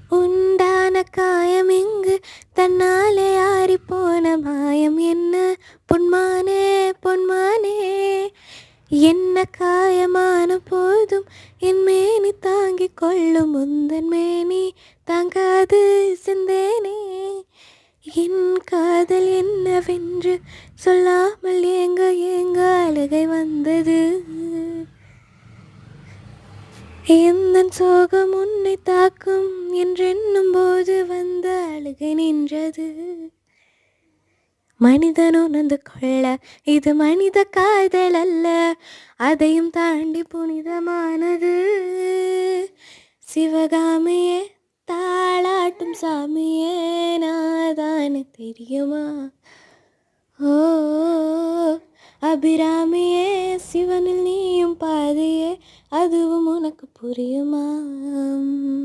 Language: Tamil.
உண்டான காயம் இங்கு தன்னாலே ஆறிப்போன மாயம் என்ன பொன்மானே பொன்மானே. என்ன காயமான போதும் என் மேனி தாங்கிக் கொள்ளும் முந்தன் மேனி தாங்காது சிந்தேனே. என் காதல் என்னவென்று சொல்லாமல் ஏங்க ஏங்க அழுகை வந்தது. எந்தன் சோகம் உன்னை தாக்கும் என்றென்னும் போது வந்த அழுகை நின்றது. மனிதன் உணர்ந்து கொள்ள இது மனித காதல் அல்ல, அதையும் தாண்டி புனிதமானது. சிவகாமியே தாளாட்டும் சாமியே நாதானே தெரியுமா. ஓ அபிராமியே சிவனில் நீயும் பாதியே, அதுவும் உனக்கு புரியுமா.